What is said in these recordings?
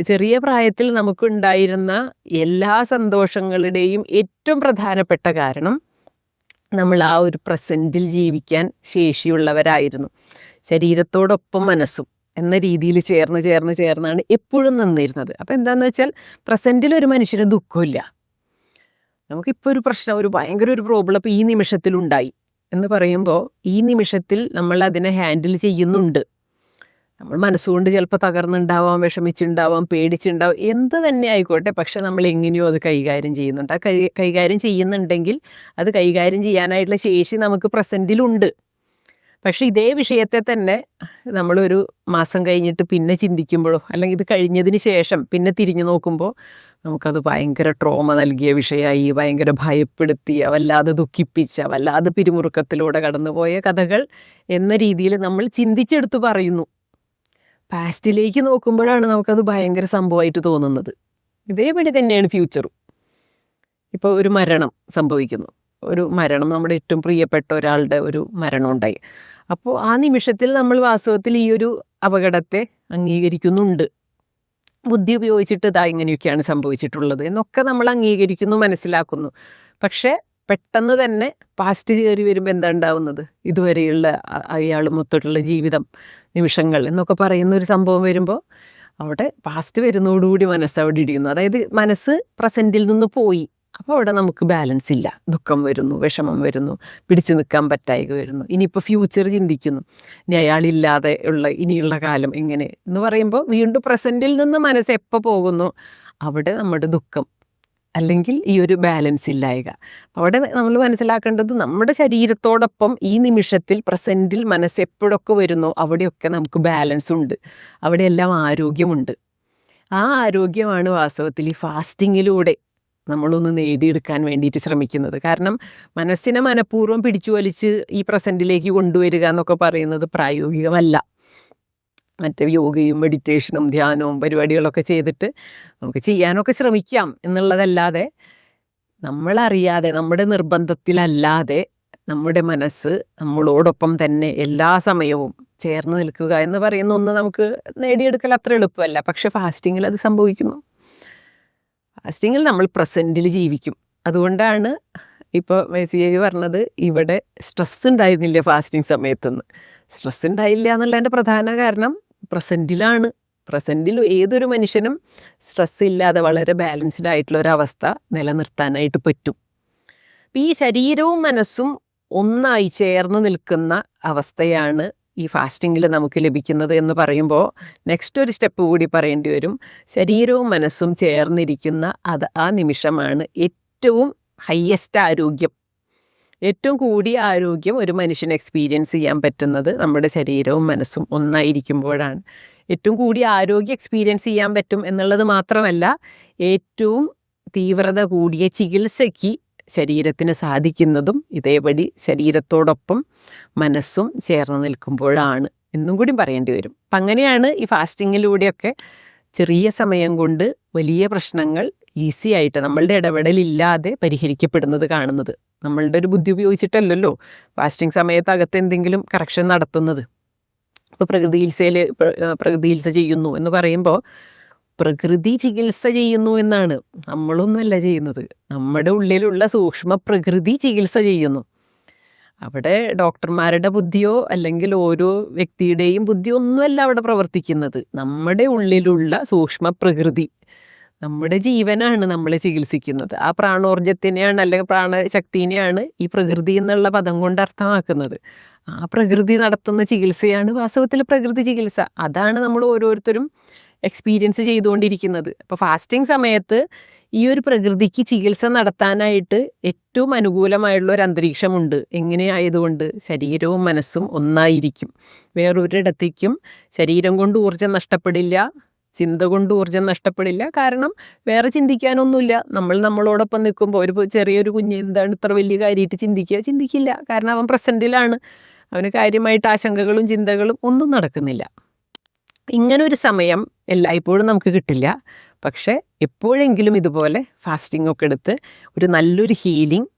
ചെറിയ പ്രായത്തിൽ നമുക്കുണ്ടായിരുന്ന എല്ലാ സന്തോഷങ്ങളുടെയും ഏറ്റവും പ്രധാനപ്പെട്ട കാരണം നമ്മൾ ആ ഒരു പ്രസൻറ്റിൽ ജീവിക്കാൻ ശേഷിയുള്ളവരായിരുന്നു. ശരീരത്തോടൊപ്പം മനസ്സും എന്ന രീതിയിൽ ചേർന്നാണ് എപ്പോഴും നിന്നിരുന്നത്. അപ്പോൾ എന്താണെന്ന് വെച്ചാൽ പ്രസൻറ്റിൽ ഒരു മനുഷ്യന് ദുഃഖമില്ല. നമുക്കിപ്പോൾ ഒരു പ്രശ്നം, ഒരു ഭയങ്കര ഒരു പ്രോബ്ലം ഇപ്പോൾ ഈ നിമിഷത്തിലുണ്ടായി എന്ന് പറയുമ്പോൾ ഈ നിമിഷത്തിൽ നമ്മൾ അതിനെ ഹാൻഡിൽ ചെയ്യുന്നുണ്ട്. നമ്മൾ മനസ്സുകൊണ്ട് ചിലപ്പോൾ തകർന്നുണ്ടാവാം, വിഷമിച്ചുണ്ടാവാം, പേടിച്ചുണ്ടാവാം, എന്ത് തന്നെ ആയിക്കോട്ടെ. പക്ഷെ നമ്മൾ എങ്ങനെയോ അത് കൈകാര്യം ചെയ്യുന്നുണ്ട്. ആ കൈകാര്യം ചെയ്യുന്നുണ്ടെങ്കിൽ അത് കൈകാര്യം ചെയ്യാനായിട്ടുള്ള ശേഷി നമുക്ക് പ്രസൻറ്റിലുണ്ട്. പക്ഷെ ഇതേ വിഷയത്തെ തന്നെ നമ്മളൊരു മാസം കഴിഞ്ഞിട്ട് പിന്നെ ചിന്തിക്കുമ്പോഴോ അല്ലെങ്കിൽ ഇത് കഴിഞ്ഞതിന് ശേഷം പിന്നെ തിരിഞ്ഞു നോക്കുമ്പോൾ നമുക്കത് ഭയങ്കര ട്രോമ നൽകിയ വിഷയമായി, ഭയങ്കര ഭയപ്പെടുത്തിയ, വല്ലാതെ ദുഃഖിപ്പിച്ച, വല്ലാതെ പിരിമുറുക്കത്തിലൂടെ കടന്നുപോയ കഥകൾ എന്ന രീതിയിൽ നമ്മൾ ചിന്തിച്ചെടുത്ത് പറയുന്നു. പാസ്റ്റിലേക്ക് നോക്കുമ്പോഴാണ് നമുക്കത് ഭയങ്കര സംഭവമായിട്ട് തോന്നുന്നത്. ഇതേപടി തന്നെയാണ് ഫ്യൂച്ചറും. ഇപ്പോൾ ഒരു മരണം സംഭവിക്കുന്നു, ഒരു മരണം, നമ്മുടെ ഏറ്റവും പ്രിയപ്പെട്ട ഒരാളുടെ ഒരു മരണം ഉണ്ടായി. അപ്പോൾ ആ നിമിഷത്തിൽ നമ്മൾ വാസ്തവത്തിൽ ഈ ഒരു അപകടത്തെ അംഗീകരിക്കുന്നുണ്ട്. ബുദ്ധി ഉപയോഗിച്ചിട്ട് ഇതാ ഇങ്ങനെയൊക്കെയാണ് സംഭവിച്ചിട്ടുള്ളത് എന്നൊക്കെ നമ്മൾ അംഗീകരിക്കുന്നു, മനസ്സിലാക്കുന്നു. പക്ഷേ പെട്ടെന്ന് തന്നെ പാസ്റ്റ് കയറി വരുമ്പോൾ എന്താ ഉണ്ടാവുന്നത്? ഇതുവരെയുള്ള അയാൾ മൊത്തമുള്ള ജീവിതം, നിമിഷങ്ങൾ എന്നൊക്കെ പറയുന്ന ഒരു സംഭവം വരുമ്പോൾ അവിടെ പാസ്റ്റ് വരുന്നതോടുകൂടി മനസ്സ് അവിടെ ഇടിയുന്നു. അതായത് മനസ്സ് പ്രസൻറ്റിൽ നിന്ന് പോയി. അപ്പോൾ അവിടെ നമുക്ക് ബാലൻസ് ഇല്ല. ദുഃഖം വരുന്നു, വിഷമം വരുന്നു, പിടിച്ചു നിൽക്കാൻ പറ്റായ്ക വരുന്നു. ഇനിയിപ്പോൾ ഫ്യൂച്ചർ ചിന്തിക്കുന്നു, ഇനി അയാളില്ലാതെ ഉള്ള ഇനിയുള്ള കാലം എങ്ങനെ എന്ന് പറയുമ്പോൾ വീണ്ടും പ്രസൻറ്റിൽ നിന്ന് മനസ്സ് എപ്പോൾ പോകുന്നു അവിടെ നമ്മുടെ ദുഃഖം അല്ലെങ്കിൽ ഈ ഒരു ബാലൻസ് ഇല്ലായ്ക. അവിടെ നമ്മൾ മനസ്സിലാക്കേണ്ടത് നമ്മുടെ ശരീരത്തോടൊപ്പം ഈ നിമിഷത്തിൽ പ്രസൻറ്റിൽ മനസ്സ് എപ്പോഴൊക്കെ വരുന്നോ അവിടെയൊക്കെ നമുക്ക് ബാലൻസ് ഉണ്ട്, അവിടെയെല്ലാം ആരോഗ്യമുണ്ട്. ആ ആരോഗ്യമാണ് വാസ്തവത്തിൽ ഈ ഫാസ്റ്റിങ്ങിലൂടെ നമ്മളൊന്ന് നേടിയെടുക്കാൻ വേണ്ടിയിട്ട് ശ്രമിക്കുന്നത്. കാരണം മനസ്സിനെ മനഃപൂർവ്വം പിടിച്ചു വലിച്ച് ഈ പ്രസൻറ്റിലേക്ക് കൊണ്ടുവരിക എന്നൊക്കെ പറയുന്നത് പ്രായോഗികമല്ല. മറ്റേ യോഗയും മെഡിറ്റേഷനും ധ്യാനവും പരിപാടികളൊക്കെ ചെയ്തിട്ട് നമുക്ക് ചെയ്യാനൊക്കെ ശ്രമിക്കാം എന്നുള്ളതല്ലാതെ നമ്മളറിയാതെ, നമ്മുടെ നിർബന്ധത്തിലല്ലാതെ നമ്മുടെ മനസ്സ് നമ്മളോടൊപ്പം തന്നെ എല്ലാ സമയവും ചേർന്ന് നിൽക്കുക എന്ന് പറയുന്ന ഒന്ന് നമുക്ക് നേടിയെടുക്കൽ അത്ര എളുപ്പമല്ല. പക്ഷെ ഫാസ്റ്റിങ്ങിൽ അത് സംഭവിക്കുന്നു. ഫാസ്റ്റിങ്ങിൽ നമ്മൾ പ്രസൻറ്റിൽ ജീവിക്കും. അതുകൊണ്ടാണ് ഇപ്പോൾ മെസ്സിയേജ് പറഞ്ഞത് ഇവിടെ സ്ട്രെസ് ഉണ്ടായിരുന്നില്ല ഫാസ്റ്റിംഗ് സമയത്തൊന്ന്. സ്ട്രെസ് ഉണ്ടായില്ല എന്നുള്ളതിൻ്റെ പ്രധാന കാരണം പ്രസൻറ്റിലാണ്. പ്രസൻറ്റിൽ ഏതൊരു മനുഷ്യനും സ്ട്രെസ് ഇല്ലാതെ വളരെ ബാലൻസ്ഡ് ആയിട്ടുള്ള ഒരവസ്ഥ നിലനിർത്താനായിട്ട് പറ്റും. ഈ ശരീരവും മനസ്സും ഒന്നായി ചേർന്ന് നിൽക്കുന്ന അവസ്ഥയാണ് ഈ ഫാസ്റ്റിങ്ങിൽ നമുക്ക് ലഭിക്കുന്നത് എന്ന് പറയുമ്പോൾ നെക്സ്റ്റ് ഒരു സ്റ്റെപ്പ് കൂടി പറയേണ്ടി വരും. ശരീരവും മനസ്സും ചേർന്നിരിക്കുന്ന ആ നിമിഷമാണ് ഏറ്റവും ഹയ്യസ്റ്റ് ആരോഗ്യം. ഏറ്റവും കൂടിയ ആരോഗ്യം ഒരു മനുഷ്യന് എക്സ്പീരിയൻസ് ചെയ്യാൻ പറ്റുന്നത് നമ്മുടെ ശരീരവും മനസ്സും ഒന്നായിരിക്കുമ്പോഴാണ്. ഏറ്റവും കൂടിയ ആരോഗ്യം എക്സ്പീരിയൻസ് ചെയ്യാൻ പറ്റും എന്നുള്ളത് മാത്രമല്ല, ഏറ്റവും തീവ്രത കൂടിയ ചികിത്സയ്ക്ക് ശരീരത്തിന് സാധിക്കുന്നതും ഇതേപടി ശരീരത്തോടൊപ്പം മനസ്സും ചേർന്ന് നിൽക്കുമ്പോഴാണ് എന്നും കൂടി പറയേണ്ടി വരും. അപ്പം അങ്ങനെയാണ് ഈ ഫാസ്റ്റിങ്ങിലൂടെയൊക്കെ ചെറിയ സമയം കൊണ്ട് വലിയ പ്രശ്നങ്ങൾ ഈസി ആയിട്ട് നമ്മളുടെ ഇടപെടലില്ലാതെ പരിഹരിക്കപ്പെടുന്നത് കാണുന്നത്. നമ്മളുടെ ഒരു ബുദ്ധി ഉപയോഗിച്ചിട്ടല്ലല്ലോ ഫാസ്റ്റിംഗ് സമയത്ത് അകത്ത് എന്തെങ്കിലും കറക്ഷൻ നടത്തുന്നത്. ഇപ്പോൾ പ്രകൃതി ചികിത്സ ചെയ്യുന്നു എന്ന് പറയുമ്പോൾ പ്രകൃതി ചികിത്സ ചെയ്യുന്നു എന്നാണ്, നമ്മളൊന്നുമല്ല ചെയ്യുന്നത്. നമ്മുടെ ഉള്ളിലുള്ള സൂക്ഷ്മ പ്രകൃതി ചികിത്സ ചെയ്യുന്നു. അവിടെ ഡോക്ടർമാരുടെ ബുദ്ധിയോ അല്ലെങ്കിൽ ഓരോ വ്യക്തിയുടെയും ബുദ്ധിയോ ഒന്നുമല്ല അവിടെ പ്രവർത്തിക്കുന്നത്. നമ്മുടെ ഉള്ളിലുള്ള സൂക്ഷ്മ പ്രകൃതി, നമ്മുടെ ജീവനാണ് നമ്മളെ ചികിത്സിക്കുന്നത്. ആ പ്രാണോർജത്തിനെയാണ് അല്ലെങ്കിൽ പ്രാണശക്തിനെയാണ് ഈ പ്രകൃതി എന്നുള്ള പദം കൊണ്ട് അർത്ഥമാക്കുന്നത്. ആ പ്രകൃതി നടത്തുന്ന ചികിത്സയാണ് വാസ്തവത്തിൽ പ്രകൃതി ചികിത്സ. അതാണ് നമ്മൾ ഓരോരുത്തരും എക്സ്പീരിയൻസ് ചെയ്തുകൊണ്ടിരിക്കുന്നത്. അപ്പോൾ ഫാസ്റ്റിംഗ് സമയത്ത് ഈ ഒരു പ്രകൃതിക്ക് ചികിത്സ നടത്താനായിട്ട് ഏറ്റവും അനുകൂലമായുള്ള ഒരു അന്തരീക്ഷമുണ്ട്. എങ്ങനെയായതുകൊണ്ട് ശരീരവും മനസ്സും ഒന്നായിരിക്കും. വേറൊരിടത്തേക്കും ശരീരം കൊണ്ട് ഊർജ്ജം നഷ്ടപ്പെടില്ല, ചിന്ത കൊണ്ട് ഊർജ്ജം നഷ്ടപ്പെടില്ല. കാരണം വേറെ ചിന്തിക്കാനൊന്നുമില്ല. നമ്മളോടൊപ്പം നിൽക്കുമ്പോൾ ഒരു ചെറിയൊരു കുഞ്ഞ് എന്താണ് ഇത്ര വലിയ കാര്യമായിട്ട് ചിന്തിക്കില്ല. കാരണം അവൻ പ്രസൻറ്റിലാണ്. അവന് കാര്യമായിട്ട് ആശങ്കകളും ചിന്തകളും ഒന്നും നടക്കുന്നില്ല. ഇങ്ങനൊരു സമയം എല്ലായ്പ്പോഴും നമുക്ക് കിട്ടില്ല. പക്ഷേ എപ്പോഴെങ്കിലും ഇതുപോലെ ഫാസ്റ്റിംഗ് ഒക്കെ എടുത്ത് ഒരു നല്ലൊരു ഹീലിംഗ്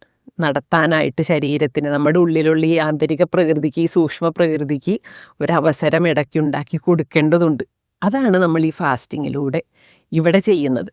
നടത്താനായിട്ട് ശരീരത്തിന്, നമ്മുടെ ഉള്ളിലുള്ള ഈ ആന്തരിക പ്രകൃതിക്ക്, ഈ സൂക്ഷ്മ പ്രകൃതിക്ക് ഒരവസരം ഇടയ്ക്കുണ്ടാക്കി കൊടുക്കേണ്ടതുണ്ട്. അതാണ് നമ്മൾ ഈ ഫാസ്റ്റിങ്ങിലൂടെ ഇവിടെ ചെയ്യുന്നത്.